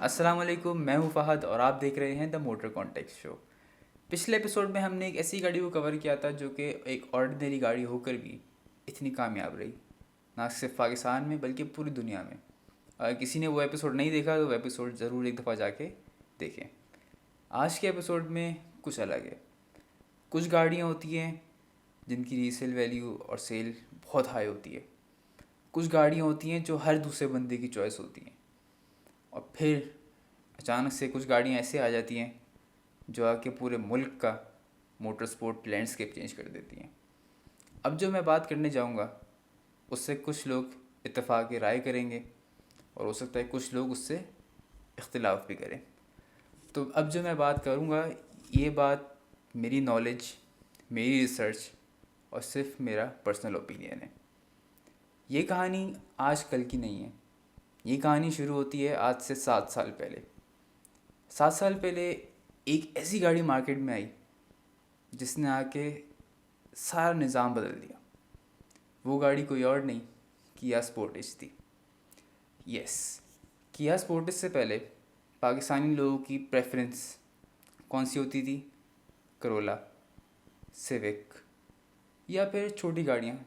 अस्सलाम वालेकुम, मैं हूं फ़हद और आप देख रहे हैं द मोटर कॉन्टेक्स्ट शो। पिछले एपिसोड में हमने एक ऐसी गाड़ी को कवर किया था जो कि एक ऑर्डिनरी गाड़ी होकर भी इतनी कामयाब रही, ना सिर्फ पाकिस्तान में बल्कि पूरी दुनिया में। अगर किसी ने वो एपिसोड नहीं देखा तो वो एपिसोड ज़रूर एक दफ़ा जाके देखें। आज के एपिसोड में कुछ अलग है। कुछ गाड़ियाँ होती हैं जिनकी रीसेल वैल्यू और सेल बहुत हाई होती है। कुछ गाड़ियाँ होती हैं जो हर दूसरे बंदे की चॉइस होती हैं, और फिर अचानक से कुछ गाड़ियाँ ऐसे आ जाती हैं जो आके पूरे मुल्क का मोटर स्पोर्ट लैंडस्केप चेंज कर देती हैं। अब जो मैं बात करने जाऊँगा उससे कुछ लोग इत्तेफाक राय करेंगे और हो सकता है कुछ लोग उससे इख्तिलाफ़ भी करें। तो अब जो मैं बात करूँगा ये बात मेरी नॉलेज, मेरी रिसर्च और सिर्फ मेरा पर्सनल ओपिनियन है। ये कहानी आज कल की नहीं है। ये कहानी शुरू होती है आज से 7 साल पहले। 7 साल पहले एक ऐसी गाड़ी मार्केट में आई जिसने आके सारा निज़ाम बदल दिया। वो गाड़ी कोई और नहीं, किया स्पोर्टेज थी। यस, किया स्पोर्टेज से पहले पाकिस्तानी लोगों की प्रेफरेंस कौन सी होती थी? करोला, सिविक या फिर छोटी गाड़ियाँ।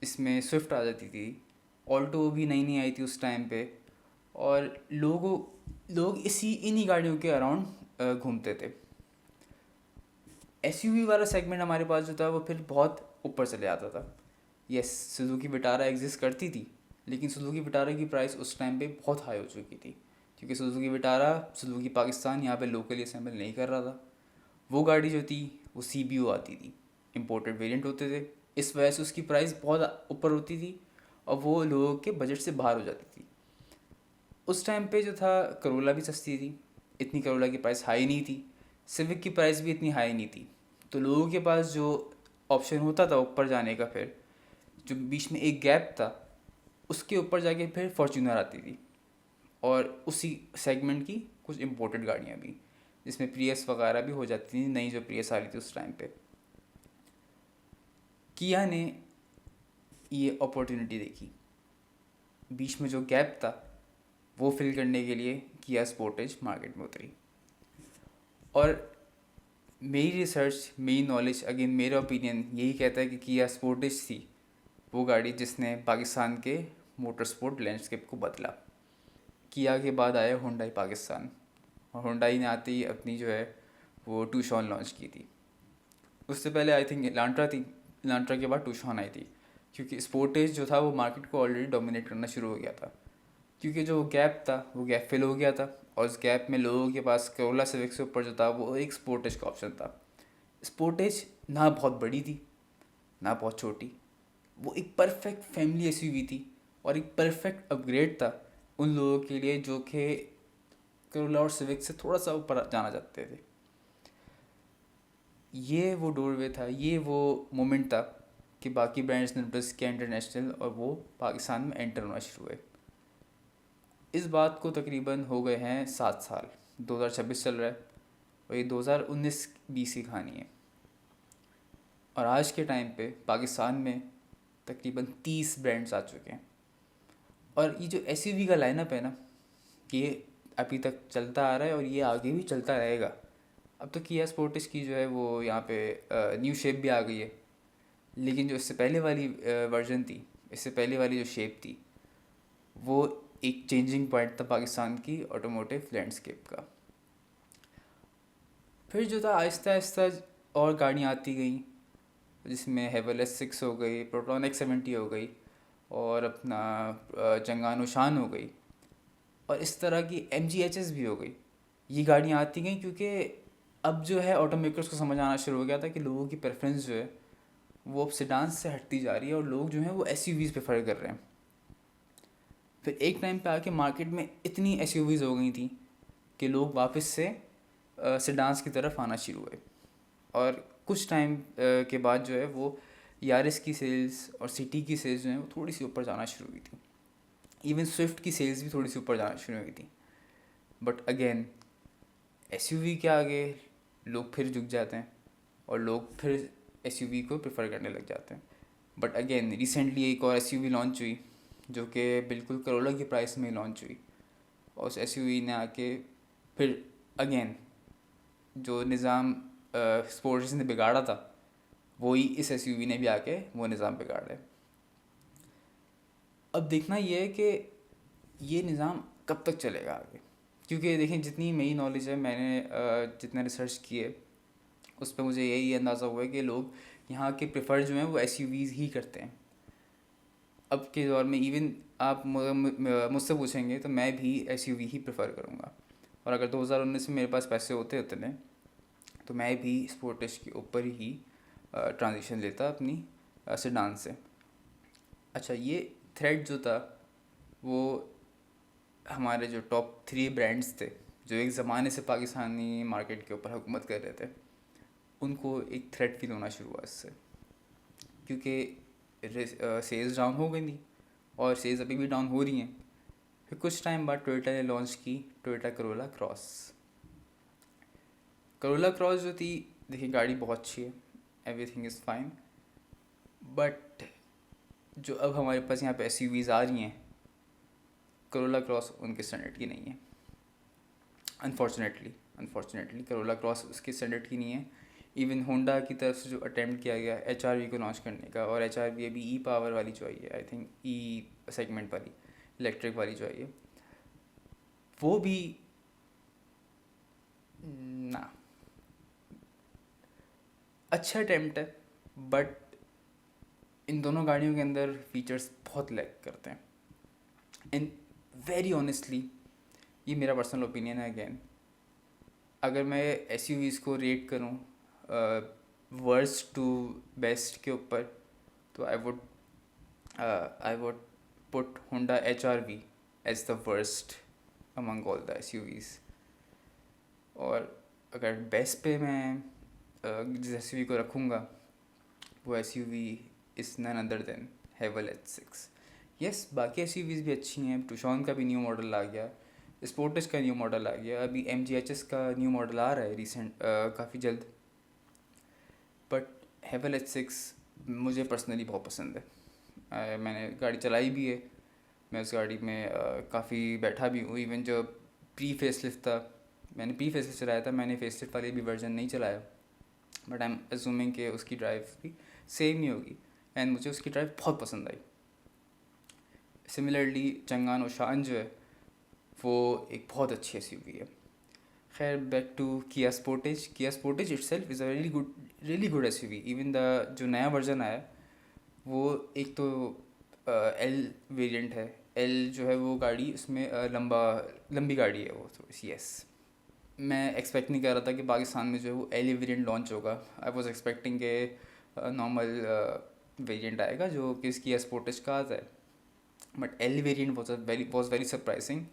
इसमें स्विफ्ट आ जाती थी, ऑल्टो भी नई नई आई थी उस टाइम पे, और लोग इन्हीं गाड़ियों के अराउंड घूमते थे। एसयूवी वाला सेगमेंट हमारे पास जो था वो फिर बहुत ऊपर चले आता था। यस, सुजुकी विटारा एग्जिस्ट करती थी, लेकिन सुजुकी विटारा की प्राइस उस टाइम पे बहुत हाई हो चुकी थी, क्योंकि सुजुकी विटारा सुजुकी पाकिस्तान यहाँ पे लोकली असेंबल नहीं कर रहा था। वो गाड़ी जो थी वो CBO आती थी, इम्पोर्टेड वेरिएंट होते थे। इस वजह से उसकी प्राइस बहुत ऊपर होती थी और वो लोगों के बजट से बाहर हो जाती थी। उस टाइम पे जो था करोला भी सस्ती थी, इतनी करोला की प्राइस हाई नहीं थी। सिविक की प्राइस भी इतनी हाई नहीं थी। तो लोगों के पास जो ऑप्शन होता था ऊपर जाने का, फिर जो बीच में एक गैप था उसके ऊपर जाके फिर फॉर्च्यूनर आती थी, और उसी सेगमेंट की कुछ इम्पोर्टेड गाड़ियाँ भी, जिसमें प्रियस वगैरह भी हो जाती थी। नई जो प्रियस आ रही थी उस टाइम पे, किया ने ये अपॉर्चुनिटी देखी। बीच में जो गैप था वो फिल करने के लिए किया स्पोर्टेज मार्केट में उतरी। और मेरी रिसर्च, मेरी नॉलेज, अगेन मेरा ओपिनियन यही कहता है कि किया स्पोर्टेज थी वो गाड़ी जिसने पाकिस्तान के मोटर स्पोर्ट लैंडस्केप को बदला। किया के बाद आया हुंडई पाकिस्तान, और हुंडई ने आते ही अपनी जो है वो टूशॉन लॉन्च की थी। उससे पहले आई थिंक इलांट्रा थी, इलांट्रा के बाद टूशॉन आई थी, क्योंकि स्पोर्टेज जो था वो मार्केट को ऑलरेडी डोमिनेट करना शुरू हो गया था। क्योंकि जो गैप था वो गैप फिल हो गया था, और उस गैप में लोगों के पास करोला सिविक से ऊपर जो था वो एक स्पोर्टेज का ऑप्शन था। स्पोर्टेज ना बहुत बड़ी थी ना बहुत छोटी, वो एक परफेक्ट फैमिली एसयूवी थी और एक परफेक्ट अपग्रेड था उन लोगों के लिए जो कि करोला और सिविक से थोड़ा सा ऊपर जाना चाहते थे। ये वो डोरवे था, ये वो मोमेंट था कि बाकी ब्रांड्स ने नोटिस किया इंटरनेशनल, और वो पाकिस्तान में एंटर होना शुरू हुए। इस बात को तकरीबन हो गए हैं 7 साल, 2026 चल रहा है, और ये 2019-20 की कहानी है। और आज के टाइम पे पाकिस्तान में तकरीबन 30 ब्रांड्स आ चुके हैं। और ये जो एसयूवी का लाइनअप है ना, ये अभी तक चलता आ रहा है और ये आगे भी चलता रहेगा। अब तो किया स्पोर्टेज की जो है वो यहाँ पे न्यू शेप भी आ गई है, लेकिन जो इससे पहले वाली वर्जन थी, इससे पहले वाली जो शेप थी, वो एक चेंजिंग पॉइंट था पाकिस्तान की ऑटोमोटिव लैंडस्केप का। फिर जो था आहिस्ता आहिस्ता और गाड़ियाँ आती गई, जिसमें हेवल S6 हो गई, प्रोटॉन X70 हो गई, और अपना चंगानो शान हो गई, और इस तरह की MGHS भी हो गई। ये गाड़ियाँ आती गई क्योंकि अब जो है ऑटोमेकर्स को समझ आना शुरू हो गया था कि लोगों की प्रेफरेंस जो है वो अब सेडान्स से हटती जा रही है, और लोग जो हैं वो SUVs प्रेफर कर रहे हैं। फिर एक टाइम पे आके मार्केट में इतनी SUVs हो गई थी कि लोग वापस से सेडान्स की तरफ आना शुरू हुए, और कुछ टाइम के बाद जो है वो यारिस की सेल्स और सिटी की सेल्स जो है वो थोड़ी सी ऊपर जाना शुरू हुई थी। इवन स्विफ्ट की सेल्स भी थोड़ी सी ऊपर जाना शुरू हुई थी। बट अगेन SUV के आगे लोग फिर झुक जाते हैं और लोग फिर SUV को प्रेफर करने लग जाते हैं। बट अगेन रिसेंटली एक और SUV लॉन्च हुई जो कि बिल्कुल करोला की प्राइस में लॉन्च हुई, और उस एसयूवी ने आके फिर अगेन जो निज़ाम स्पोर्ट्स ने बिगाड़ा था वही इस एसयूवी ने भी आके वो निज़ाम बिगाड़ा है। अब देखना ये है कि ये निज़ाम कब तक चलेगा आगे, क्योंकि देखें जितनी मेरी नॉलेज है, मैंने जितना रिसर्च की है उस पर मुझे यही अंदाज़ा हुआ है कि लोग यहाँ के प्रेफर जो हैं वो एसयूवीज़ ही करते हैं। अब के दौर में इवन आप मुझसे पूछेंगे तो मैं भी एसयूवी ही प्रेफर करूँगा। और अगर 2019 में मेरे पास पैसे होते उतने तो मैं भी स्पोर्टेज के ऊपर ही ट्रांजिशन लेता अपनी सेडान से। अच्छा, ये थ्रेड जो था वो हमारे जो टॉप 3 ब्रांड्स थे जो एक ज़माने से पाकिस्तानी मार्केट के ऊपर हुकूमत कर रहे थे, उनको एक थ्रेट फील होना शुरू हुआ इससे, क्योंकि सेल्स डाउन हो गई थी और सेल्स अभी भी डाउन हो रही हैं। फिर कुछ टाइम बाद टोयोटा ने लॉन्च की Toyota Corolla cross. Corolla cross जो थी, देखिए गाड़ी बहुत अच्छी है, एवरीथिंग इज़ फाइन, बट जो अब हमारे पास यहाँ पे एसयूवीज़ आ रही हैं, करोला क्रॉस उनके स्टैंडर्ड की नहीं है। अनफॉर्चुनेटली करोला क्रॉस उसके स्टैंडर्ड की नहीं है। इवन होंडा की तरफ से जो अटेम्प्ट किया गया एचआरवी को लॉन्च करने का, और एचआरवी अभी ई पावर वाली जो आई है, आई थिंक ई सेगमेंट वाली इलेक्ट्रिक वाली जो आई है, वो भी ना अच्छा अटेम्प्ट है, बट इन दोनों गाड़ियों के अंदर फीचर्स बहुत लैक करते हैं। एंड वेरी ऑनेस्टली ये मेरा पर्सनल ओपिनियन है अगेन, अगर मैं एसयूवीज़ को रेट करूं वर्स्ट टू बेस्ट के ऊपर, तो I would put Honda HRV as the worst among all the SUVs. और अगर बेस्ट पे मैं जिस एसयूवी को रखूँगा वो SUV is none other than Haval H6। Yes, बाकी एसयूवीज़ भी अच्छी हैं, टूशन का भी न्यू मॉडल आ गया, स्पोर्टेज का न्यू मॉडल आ गया, अभी MGHS का न्यू मॉडल आ रहा है रिसेंट काफ़ी जल्द, बट हेवल H6 मुझे पर्सनली बहुत पसंद है। मैंने गाड़ी चलाई भी है, मैं उस गाड़ी में काफ़ी बैठा भी हूँ। इवन जो प्री फेसलिफ्ट था, मैंने प्री फेसलिफ्ट चलाया था, मैंने फेसलिफ्ट वाली भी वर्जन नहीं चलाया, बट आई एम अज्यूमिंग कि उसकी ड्राइव भी सेम ही होगी, एंड मुझे उसकी ड्राइव बहुत पसंद आई। सिमिलरली चंगान ओशान जो है वो एक बहुत अच्छी एसयूवी है। खैर, back to Kia Sportage itself is a really good SUV. Even the जो नया वर्जन आया वो एक तो एल वेरिएंट है, एल जो है वो गाड़ी उसमें लंबी गाड़ी है वो थोड़ी सी। यस, मैं एक्सपेक्ट नहीं कर रहा था कि पाकिस्तान में जो है वो एल वेरिएंट लॉन्च होगा। आई वाज एक्सपेक्टिंग के नॉर्मल वेरिएंट आएगा जो कि इसकी स्पोर्टेज का आता है, but L variant was very surprising.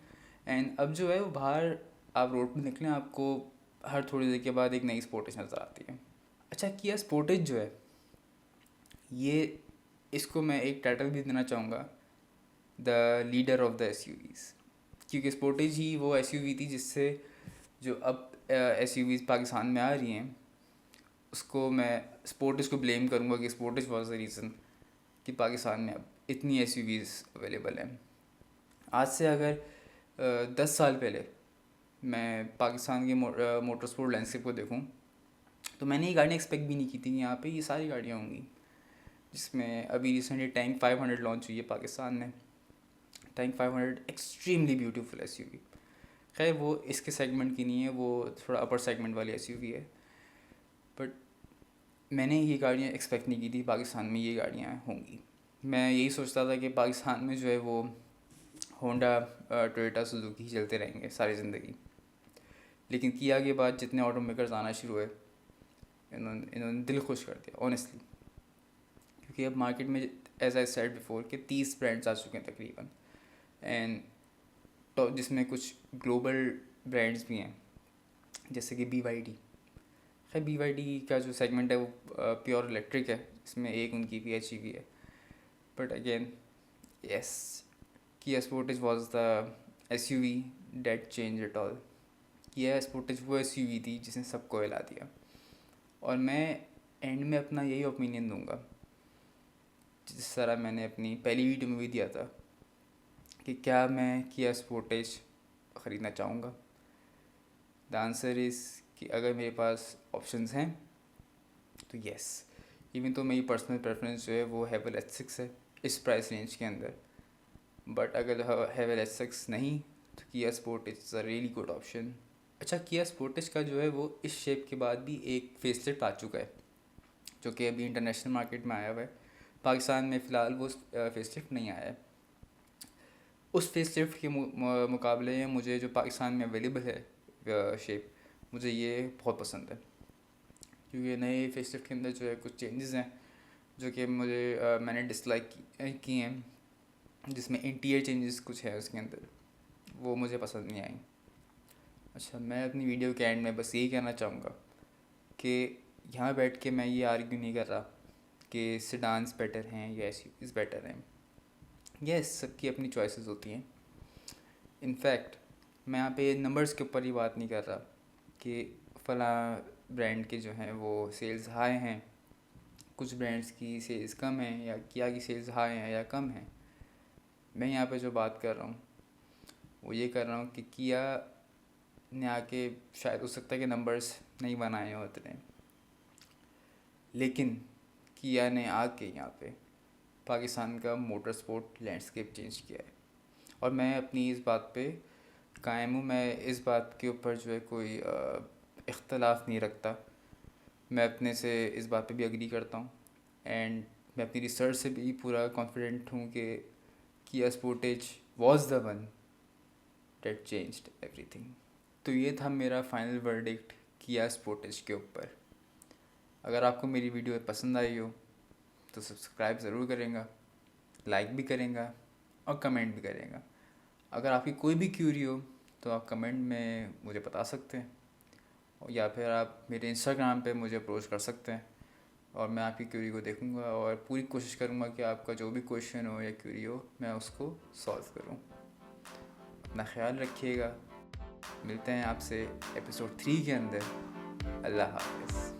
And अब जो है वो बाहर आप रोड पर निकलें, आपको हर थोड़ी देर के बाद एक नई स्पोर्टेज नज़र आती है। अच्छा, किया स्पोर्टेज जो है ये, इसको मैं एक टाइटल भी देना चाहूँगा, the leader of the SUVs, क्योंकि स्पोर्टेज ही वो एसयूवी थी जिससे जो अब एसयूवीज़ पाकिस्तान में आ रही हैं उसको मैं स्पोर्टेज को ब्लेम करूँगा कि स्पोर्टेज वॉज द रीज़न कि पाकिस्तान में अब इतनी एसयूवीज़ अवेलेबल हैं। आज से अगर 10 साल पहले मैं पाकिस्तान के मोटर स्पोर्ट लैंडस्केप को देखूं तो मैंने ये गाड़ियाँ एक्सपेक्ट भी नहीं की थी कि यहाँ पे ये सारी गाड़ियाँ होंगी, जिसमें अभी रिसेंटली टैंक 500 लॉन्च हुई है पाकिस्तान में। Tank 500 extremely beautiful SUV. खैर वो इसके सेगमेंट की नहीं है, वो थोड़ा अपर सेगमेंट वाली एसयूवी है, बट मैंने ये गाड़ियाँ एक्सपेक्ट नहीं की थी पाकिस्तान में ये गाड़ियाँ होंगी। मैं यही सोचता था कि पाकिस्तान में जो है वो होंडा टोयोटा सुजुकी ही चलते रहेंगे सारी ज़िंदगी, लेकिन किया के बाद जितने ऑटो मेकर्स आना शुरू हुए इन्होंने दिल खुश कर दिया ऑनेस्टली, क्योंकि अब मार्केट में एज आई सेड बिफोर कि 30 ब्रांड्स आ चुके हैं तकरीबन, एंड तो जिसमें कुछ ग्लोबल ब्रांड्स भी हैं जैसे कि BYD। खैर BYD का जो सेगमेंट है वो प्योर इलेक्ट्रिक है, इसमें एक उनकी PHEV है, but again yes, Kia Sportage was the SUV that change it all. Kia Sportage वो SUV थी जिसने सबको हिला दिया, और मैं एंड में अपना यही ओपिनियन दूंगा जिस तरह मैंने अपनी पहली वीडियो में भी दिया था कि क्या मैं किया स्पोर्टेज ख़रीदना चाहूँगा? द आंसर इज़ कि अगर मेरे पास ऑप्शंस हैं तो येस। इवन तो मेरी पर्सनल प्रेफरेंस जो है वो हेवल H6 है इस प्राइस रेंज के अंदर, बट अगर हेवल H6 नहीं तो किया Sportage is a really good option. अच्छा, किया स्पोर्टेज का जो है वो इस शेप के बाद भी एक फेसलिफ्ट आ चुका है जो कि अभी इंटरनेशनल मार्केट में आया हुआ है। पाकिस्तान में फ़िलहाल वो फेसलिफ्ट नहीं आया है। उस फेसलिफ्ट के मुकाबले में मुझे जो पाकिस्तान में अवेलेबल है शेप, मुझे ये बहुत पसंद है, क्योंकि नए फेसलिफ्ट के अंदर जो है कुछ चेंजेस हैं जो कि मैंने डिसलाइक किए हैं, जिसमें इंटीरियर चेंजेस कुछ है उसके अंदर, वो मुझे पसंद नहीं आई। अच्छा, मैं अपनी वीडियो के एंड में बस यही कहना चाहूँगा कि यहाँ बैठ के मैं ये आर्ग्यू नहीं कर रहा कि सेडान्स बेटर हैं या एसयूवीज़ बेटर हैं। यस, सबकी अपनी चॉइसेस होती हैं। इनफैक्ट मैं यहाँ पे नंबर्स के ऊपर ही बात नहीं कर रहा कि फ़ला ब्रांड के जो हैं वो सेल्स हाई हैं, कुछ ब्रांड्स की सेल्स कम हैं, या किया की सेल्स हाई हैं या कम हैं। मैं यहाँ पे जो बात कर रहा हूँ वो ये कर रहा हूँ कि किया ने आके शायद हो सकता है कि नंबर्स नहीं बनाए होते हैं, लेकिन किया ने आके यहाँ पे पाकिस्तान का मोटर स्पोर्ट लैंडस्केप चेंज किया है। और मैं अपनी इस बात पे कायम हूँ, मैं इस बात के ऊपर जो है कोई इख्तलाफ नहीं रखता। मैं अपने से इस बात पे भी एग्री करता हूँ, एंड मैं अपनी रिसर्च से भी पूरा कॉन्फिडेंट हूँ कि किया Sportage was the one that changed everything. तो ये था मेरा फाइनल वर्डिक्ट किया स्पोर्टेज के ऊपर। अगर आपको मेरी वीडियो पसंद आई हो तो सब्सक्राइब ज़रूर करेंगे, लाइक भी करेंगे और कमेंट भी करेंगे। अगर आपकी कोई भी क्यूरी हो तो आप कमेंट में मुझे बता सकते हैं, या फिर आप मेरे इंस्टाग्राम पे मुझे अप्रोच कर सकते हैं, और मैं आपकी क्यूरी को देखूंगा और पूरी कोशिश करूंगा कि आपका जो भी क्वेश्चन हो या क्यूरी हो मैं उसको सॉल्व करूं। अपना ख्याल रखिएगा, मिलते हैं आपसे एपिसोड 3 के अंदर। अल्लाह हाफ़िज़।